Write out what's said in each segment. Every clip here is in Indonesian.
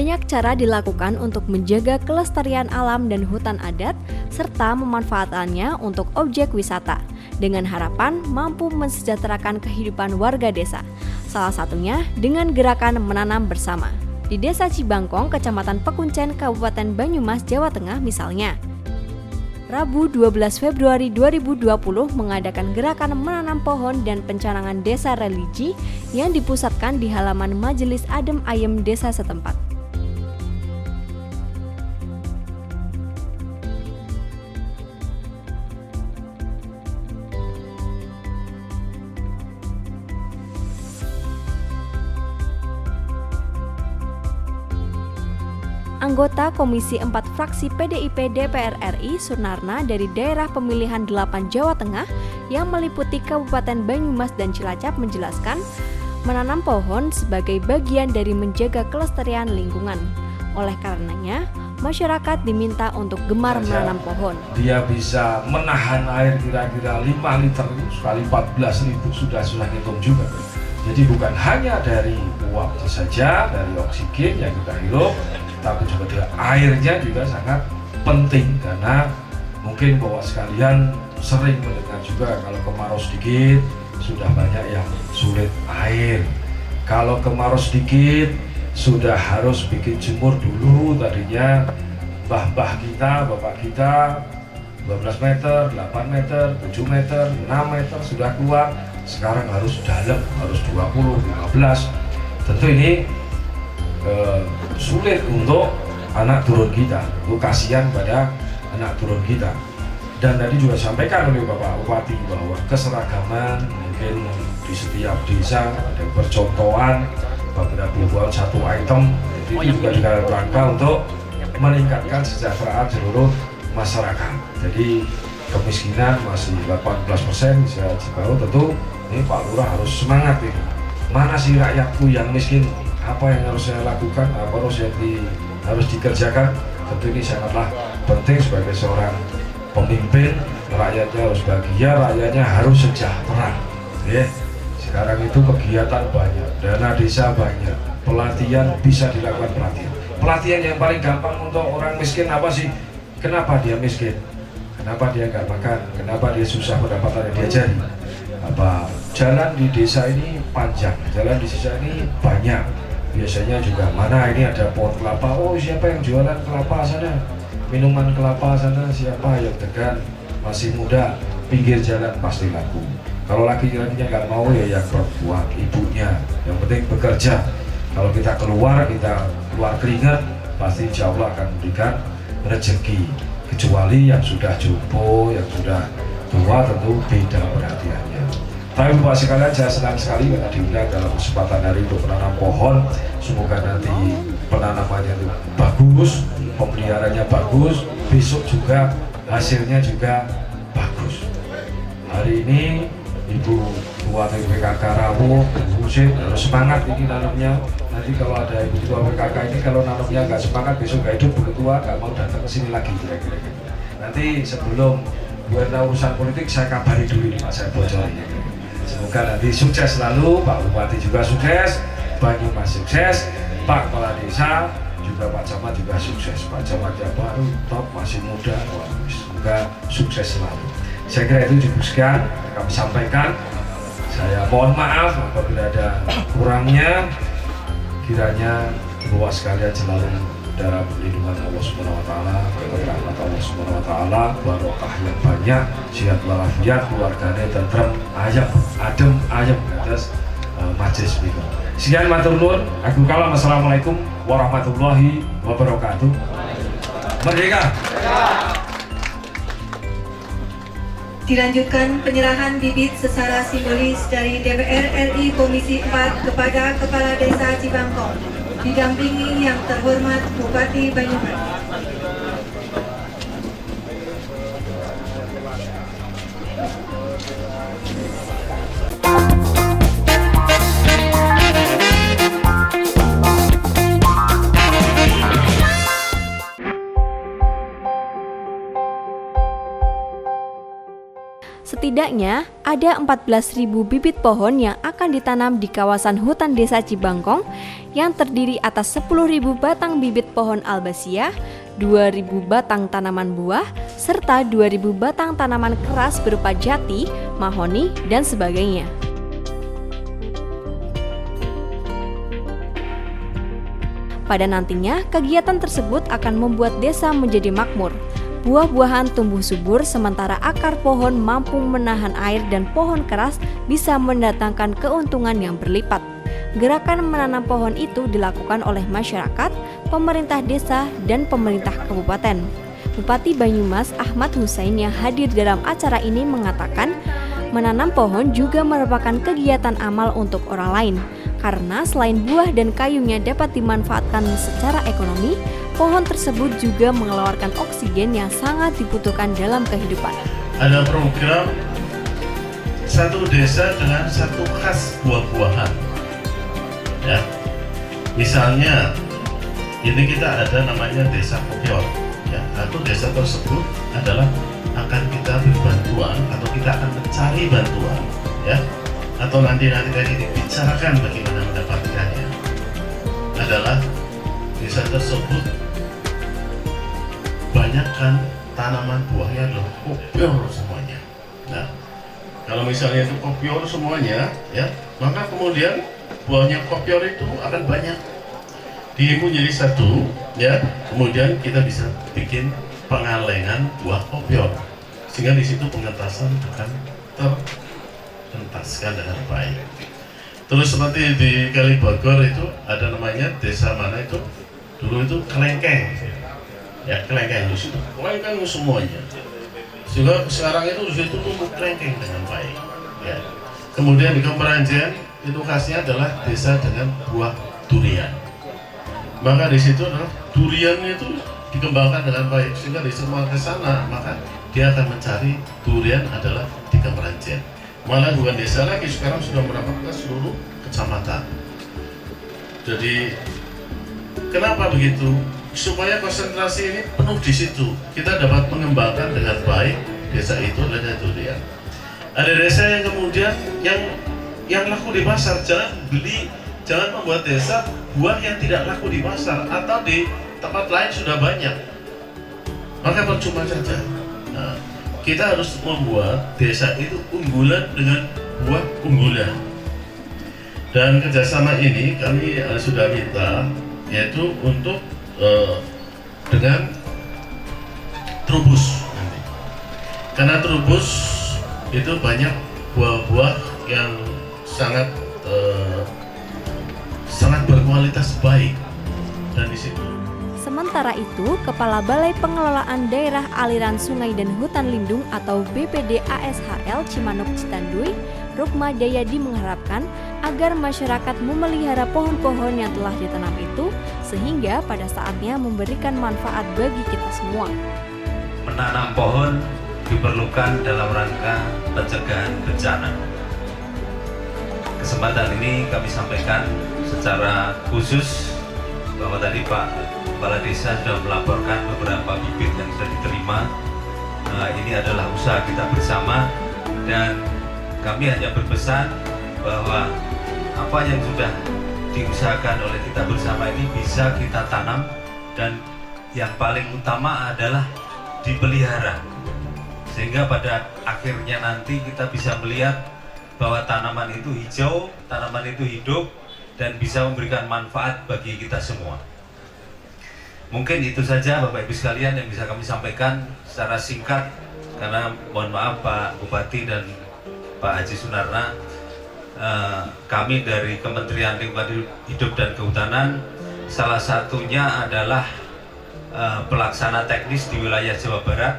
Banyak cara dilakukan untuk menjaga kelestarian alam dan hutan adat, serta memanfaatkannya untuk objek wisata, dengan harapan mampu mensejahterakan kehidupan warga desa. Salah satunya dengan gerakan menanam bersama. Di Desa Cibangkong, Kecamatan Pekuncen, Kabupaten Banyumas, Jawa Tengah misalnya, Rabu 12 Februari 2020 mengadakan gerakan menanam pohon dan pencanangan desa religi yang dipusatkan di halaman Majelis Adem Ayem desa setempat. Anggota Komisi 4 Fraksi PDIP DPR RI Sunarna dari daerah pemilihan 8 Jawa Tengah yang meliputi Kabupaten Banyumas dan Cilacap menjelaskan, menanam pohon sebagai bagian dari menjaga kelestarian lingkungan. Oleh karenanya, masyarakat diminta untuk gemar menanam pohon. Dia bisa menahan air kira-kira 5 liter sekali 14.000 sudah ngitung juga. Jadi bukan hanya dari uap saja, dari oksigen yang kita hirup, tapi juga airnya juga sangat penting, karena mungkin bahwa sekalian sering mendengar juga kalau kemarau sedikit sudah banyak yang sulit air. Kalau kemarau sedikit sudah harus bikin jemur dulu, tadinya mbah-mbah kita, bapak kita 12 meter, 8 meter, 7 meter, 6 meter sudah keluar, sekarang harus dalam, harus 20, 15. Tentu ini sulit untuk anak turun kita, itu kasihan pada anak turun kita. Dan tadi juga disampaikan oleh Bapak Bupati bahwa keseragaman mungkin di setiap desa ada percontohan beberapa satu item, jadi itu juga dalam rangka untuk meningkatkan kesejahteraan seluruh masyarakat. Jadi kemiskinan masih 18% bisa Cibaru, tentu ini Pak Lurah harus semangat ini. Mana sih rakyatku yang miskin? Apa yang harus saya lakukan, apa harus dikerjakan. Tentu ini sangatlah penting sebagai seorang pemimpin. Rakyatnya harus bahagia, rakyatnya harus sejahtera. Sekarang itu kegiatan banyak, dana desa banyak, pelatihan bisa dilakukan pelatihan. Pelatihan yang paling gampang untuk orang miskin apa sih? Kenapa dia miskin? Kenapa dia nggak makan? Kenapa dia susah pendapatan yang diajari? Apa jalan di desa ini panjang, jalan di desa ini banyak. Biasanya juga mana ini ada pohon kelapa, oh siapa yang jualan kelapa sana, minuman kelapa sana, siapa yang tekan masih muda, pinggir jalan pasti laku. Kalau laki-lakinya nggak mau ya yang perempuan, ibunya, yang penting bekerja. Kalau kita keluar keringat, pasti insya Allah akan memberikan rezeki. Kecuali yang sudah jompo, yang sudah tua, tentu beda perhatiannya. Tapi Bapak sekalian, saya senang sekali karena diundang dalam kesempatan hari untuk menanam pohon. Semoga nanti penanamannya itu bagus, pemeliharannya bagus, besok juga hasilnya juga bagus. Hari ini Ibu Ketua PKK Rawo, Ibu Husin harus semangat ini nanamnya. Nanti kalau ada Ibu Ketua PKK ini kalau nanamnya nggak semangat, besok nggak hidup, berketua nggak mau datang ke sini lagi kira-kira. Nanti sebelum buatnya urusan politik saya kabari dulu nih Mas, saya bocorin. Semoga nanti sukses selalu, Pak Bupati juga sukses, Banyumas sukses, Pak Kepala Desa juga Pak Camat juga sukses. Pak Camat yang baru top, masih muda, semoga sukses selalu. Saya kira itu cukup sekian kami sampaikan. Saya mohon maaf apabila ada kurangnya, kiranya bahwa sekalian selalu dalam lindungan Allah Subhanahu wa taala, rahmat Allah Subhanahu wa taala, barokah yang banyak, sehat walafiat, keluarganya tentrem, adem ayem atas majelis ini. Sekian matur nuwun, aku kalam. Assalamualaikum warahmatullahi wabarakatuh. Merdeka. Dilanjutkan penyerahan bibit secara simbolis dari DPR RI Komisi 4 kepada Kepala Desa Cibangkong, didampingi yang terhormat Bupati Banyumas. Setidaknya ada 14.000 bibit pohon yang akan ditanam di kawasan hutan desa Cibangkong yang terdiri atas 10.000 batang bibit pohon albasia, 2.000 batang tanaman buah, serta 2.000 batang tanaman keras berupa jati, mahoni, dan sebagainya. Pada nantinya, kegiatan tersebut akan membuat desa menjadi makmur. Buah-buahan tumbuh subur sementara akar pohon mampu menahan air dan pohon keras bisa mendatangkan keuntungan yang berlipat. Gerakan menanam pohon itu dilakukan oleh masyarakat, pemerintah desa, dan pemerintah kabupaten. Bupati Banyumas Ahmad Hussein yang hadir dalam acara ini mengatakan, menanam pohon juga merupakan kegiatan amal untuk orang lain, karena selain buah dan kayunya dapat dimanfaatkan secara ekonomi, pohon tersebut juga mengeluarkan oksigen yang sangat dibutuhkan dalam kehidupan. Ada program satu desa dengan satu khas buah-buahan. Ya, misalnya ini kita ada namanya desa kopior. Ya, atau desa tersebut adalah akan kita beri bantuan atau kita akan mencari bantuan. Ya, atau nanti tadi dibicarakan bagaimana mendapatkannya. Adalah desa tersebut banyakkan tanaman buahnya adalah kopior semuanya. Nah, kalau misalnya itu kopior semuanya, ya, maka kemudian buahnya kopior itu akan banyak dihimpun jadi satu, ya. Kemudian kita bisa bikin pengalengan buah kopior, sehingga di situ pengentasan akan terentaskan dengan baik. Terus seperti di Kalibagor itu ada namanya desa mana itu dulu itu Kelengkeng. Ya, kelengkeng di situ, kelengkeng semuanya. Sehingga sekarang itu di situ tumbuh kelengkeng dengan baik. Ya. Kemudian di Kemeranjen itu khasnya adalah desa dengan buah durian. Maka di situ adalah duriannya itu dikembangkan dengan baik, sehingga di semua ke sana maka dia akan mencari durian adalah di Kemeranjen. Malah bukan desa lagi, sekarang sudah merambat ke seluruh kecamatan. Jadi kenapa begitu? Supaya konsentrasi ini penuh di situ, kita dapat mengembangkan dengan baik desa itu adalah durian. Ada desa yang kemudian yang laku di pasar, jangan membuat desa buah yang tidak laku di pasar atau di tempat lain sudah banyak, maka percuma saja. Nah, kita harus membuat desa itu unggulan dengan buah unggulan. Dan kerjasama ini kami sudah minta, yaitu untuk dengan trubus nanti. Karena trubus itu banyak buah-buah yang sangat berkualitas baik, dan di situ. Sementara itu, Kepala Balai Pengelolaan Daerah Aliran Sungai dan Hutan Lindung atau BPD ASHL Cimanuk Citandui, Rukma Dayadi mengharapkan agar masyarakat memelihara pohon-pohon yang telah ditanam itu sehingga pada saatnya memberikan manfaat bagi kita semua. Menanam pohon diperlukan dalam rangka pencegahan bencana. Kesempatan ini kami sampaikan secara khusus bahwa tadi Pak Kepala Desa sudah melaporkan beberapa bibit yang sudah diterima. Ini adalah usaha kita bersama dan kami hanya berpesan bahwa apa yang sudah diusahakan oleh kita bersama ini bisa kita tanam dan yang paling utama adalah dipelihara sehingga pada akhirnya nanti kita bisa melihat bahwa tanaman itu hijau, tanaman itu hidup dan bisa memberikan manfaat bagi kita semua. Mungkin itu saja Bapak Ibu sekalian yang bisa kami sampaikan secara singkat, karena mohon maaf Pak Bupati dan Pak Haji Sunarna, kami dari Kementerian Lingkungan Hidup dan Kehutanan salah satunya adalah pelaksana teknis di wilayah Jawa Barat.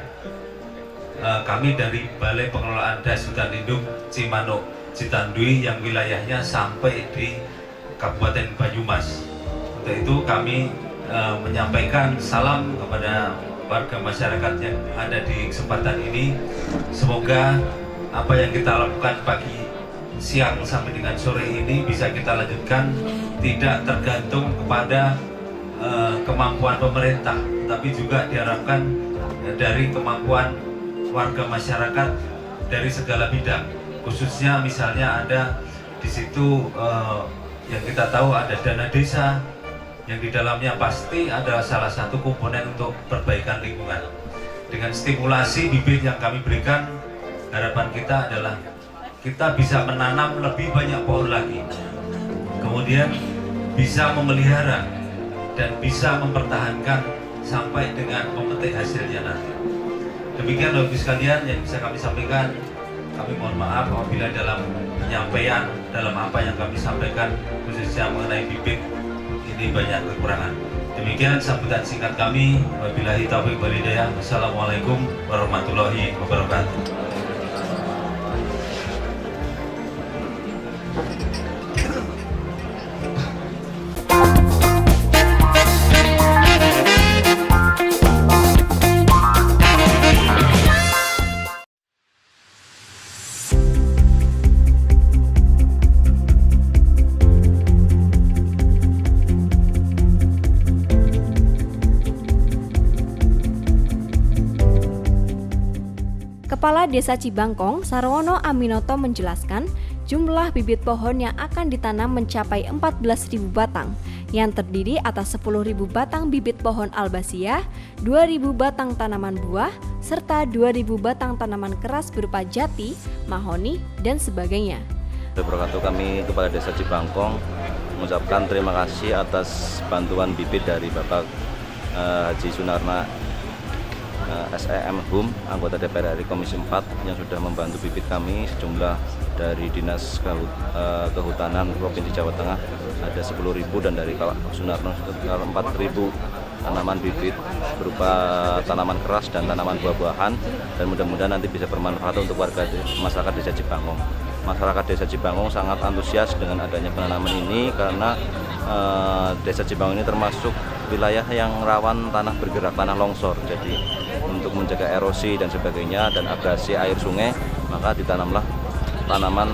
Kami dari Balai Pengelolaan Das Hutan Lindung Cimanuk Citandui yang wilayahnya sampai di Kabupaten Banyumas. Untuk itu kami menyampaikan salam kepada warga masyarakat yang ada di kesempatan ini. Semoga apa yang kita lakukan pagi, siang sampai dengan sore ini bisa kita lanjutkan, tidak tergantung kepada kemampuan pemerintah, tapi juga diharapkan dari kemampuan warga masyarakat dari segala bidang, khususnya misalnya ada di situ yang kita tahu ada dana desa yang di dalamnya pasti ada salah satu komponen untuk perbaikan lingkungan. Dengan stimulasi bibit yang kami berikan, harapan kita adalah kita bisa menanam lebih banyak pohon lagi, kemudian bisa memelihara dan bisa mempertahankan sampai dengan memetik hasilnya nanti. Demikian Bapak Ibu sekalian yang bisa kami sampaikan. Kami mohon maaf apabila dalam penyampaian, dalam apa yang kami sampaikan khususnya mengenai bibit ini banyak kekurangan. Demikian sambutan singkat kami. Wabillahi taufiq wal hidayah. Wassalamualaikum warahmatullahi wabarakatuh. Kepala Desa Cibangkong, Sarwono Aminoto menjelaskan, jumlah bibit pohon yang akan ditanam mencapai 14.000 batang, yang terdiri atas 10.000 batang bibit pohon albasia, 2.000 batang tanaman buah, serta 2.000 batang tanaman keras berupa jati, mahoni, dan sebagainya. Wabarakatuh. Kami Kepala Desa Cibangkong mengucapkan terima kasih atas bantuan bibit dari Bapak Haji Sunarna SEM HUM, anggota DPR RI Komisi 4 yang sudah membantu bibit kami sejumlah dari Dinas Kehutanan Provinsi Jawa Tengah ada 10.000 dan dari Pak Sunarno 4.000 tanaman bibit berupa tanaman keras dan tanaman buah-buahan, dan mudah-mudahan nanti bisa bermanfaat untuk warga masyarakat Desa Cibangkong. Masyarakat Desa Cibangkong sangat antusias dengan adanya penanaman ini karena Desa Cibangkong ini termasuk wilayah yang rawan tanah bergerak, tanah longsor. Jadi untuk menjaga erosi dan sebagainya dan abrasi air sungai, maka ditanamlah tanaman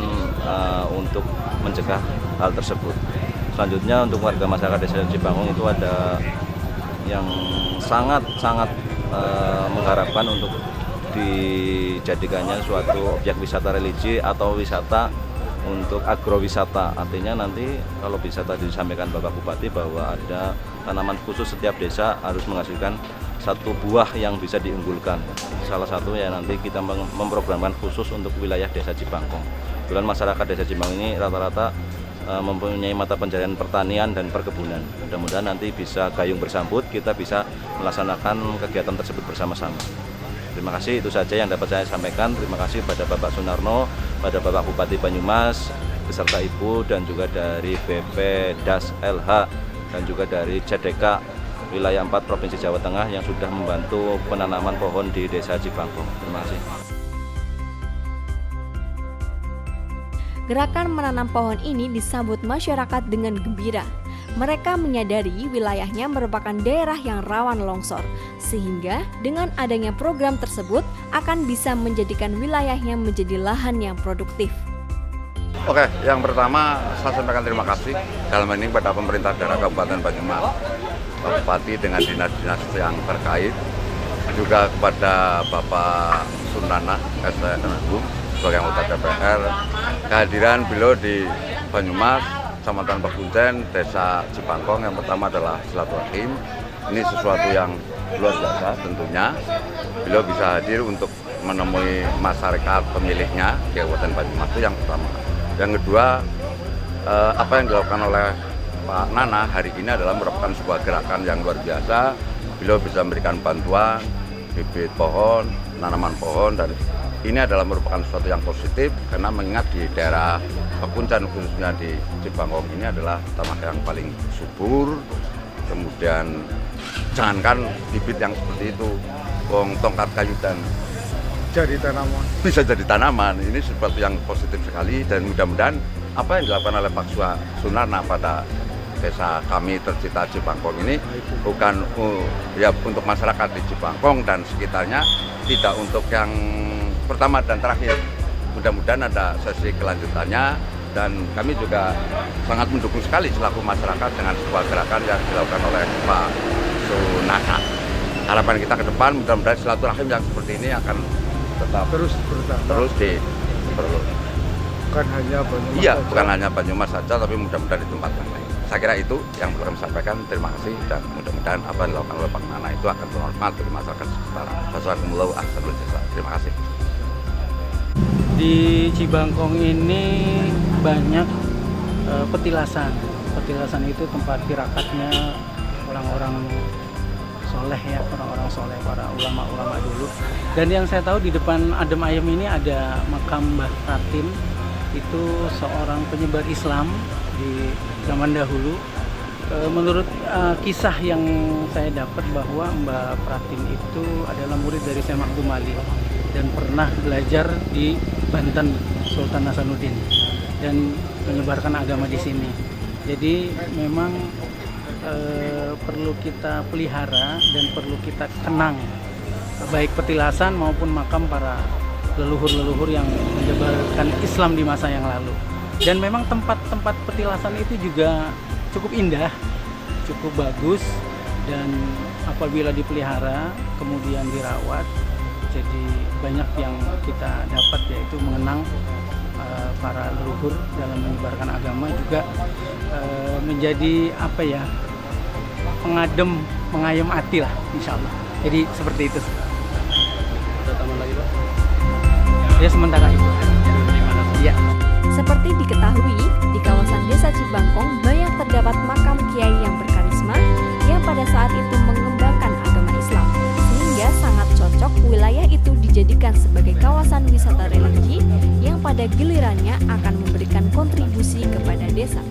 untuk mencegah hal tersebut. Selanjutnya untuk warga masyarakat Desa Cibangkong itu ada yang sangat mengharapkan untuk dijadikannya suatu objek wisata religi atau wisata untuk agrowisata. Artinya nanti kalau bisa tadi disampaikan Bapak Bupati bahwa ada tanaman khusus, setiap desa harus menghasilkan satu buah yang bisa diunggulkan. Salah satu ya nanti kita memprogramkan khusus untuk wilayah Desa Cibangkong. Kebetulan masyarakat Desa Cibangkong ini rata-rata mempunyai mata pencarian pertanian dan perkebunan. Mudah-mudahan nanti bisa gayung bersambut, kita bisa melaksanakan kegiatan tersebut bersama-sama. Terima kasih, itu saja yang dapat saya sampaikan. Terima kasih pada Bapak Sunarno, pada Bapak Bupati Banyumas, beserta Ibu, dan juga dari BP Das LH, dan juga dari CDK Wilayah 4 Provinsi Jawa Tengah yang sudah membantu penanaman pohon di Desa Cibangkong. Terima kasih. Gerakan menanam pohon ini disambut masyarakat dengan gembira. Mereka menyadari wilayahnya merupakan daerah yang rawan longsor, sehingga dengan adanya program tersebut akan bisa menjadikan wilayahnya menjadi lahan yang produktif. Oke, yang pertama saya sampaikan terima kasih dalam ini pada pemerintah daerah Kabupaten Banyumas, Pak Bupati dengan dinas-dinas yang terkait, juga kepada Bapak Sunarna SEM HUM sebagai anggota DPR. Kehadiran beliau di Banyumas, Kecamatan Pegunten, Desa Cibangkong, yang pertama adalah silaturahim. Ini sesuatu yang luar biasa tentunya. Beliau bisa hadir untuk menemui masyarakat pemilihnya di Kabupaten Banyumas, itu yang pertama. Yang kedua, apa yang dilakukan oleh Pak Nana hari ini adalah merupakan sebuah gerakan yang luar biasa. Beliau bisa memberikan bantuan, bibit pohon, tanaman pohon, dan ini adalah merupakan sesuatu yang positif karena mengingat di daerah Pegunten khususnya di Cibangkong ini adalah tanah yang paling subur. Kemudian jangankan bibit yang seperti itu, tongkat kayu dan jadi tanaman. Bisa jadi tanaman. Ini sesuatu yang positif sekali, dan mudah-mudahan apa yang dilakukan oleh Pak Sunarna pada desa kami tercinta Cibangkong ini bukan ya untuk masyarakat di Cibangkong dan sekitarnya, tidak untuk yang pertama dan terakhir. Mudah-mudahan ada sesi kelanjutannya, dan kami juga sangat mendukung sekali selaku masyarakat dengan sebuah gerakan yang dilakukan oleh Pak Sunarna. Harapan kita ke depan mudah-mudahan silaturahim yang seperti ini akan tetap terus bertambah. perlu. Bukan hanya Banyumas Iya, saja. bukan hanya Banyumas saja, tapi mudah-mudahan di tempat yang lain. Saya kira itu yang perlu kami sampaikan. Terima kasih dan mudah-mudahan apa yang dilakukan oleh Pak Nana itu akan bermanfaat bagi masyarakat sekitar. Wassalamualaikum warahmatullahi wabarakatuh. Terima kasih. Di Cibangkong ini banyak petilasan. Petilasan itu tempat tirakatnya orang-orang soleh ya, orang-orang soleh, para ulama-ulama dulu. Dan yang saya tahu di depan Adem Ayem ini ada makam Mbah Pratim, itu seorang penyebar Islam di zaman dahulu. Menurut kisah yang saya dapat bahwa Mbah Pratim itu adalah murid dari Syekh Makdum Ali dan pernah belajar di Banten Sultan Hasanuddin dan menyebarkan agama di sini. Jadi memang perlu kita pelihara dan perlu kita kenang baik petilasan maupun makam para leluhur-leluhur yang menyebarkan Islam di masa yang lalu. Dan memang tempat-tempat petilasan itu juga cukup indah, cukup bagus, dan apabila dipelihara kemudian dirawat, jadi banyak yang kita dapat, yaitu mengenang para leluhur dalam menyebarkan agama, juga menjadi apa ya, pengadem, mengayom hati lah, insya Allah. Jadi seperti itu. Ada tambahan lagi, Pak? Ya sementara itu. Iya. Seperti diketahui, di kawasan Desa Cibangkong banyak terdapat makam kiai yang berkarisma yang pada saat itu mengembangkan agama Islam, sehingga sangat cocok wilayah itu dijadikan sebagai kawasan wisata religi yang pada gilirannya akan memberikan kontribusi kepada desa.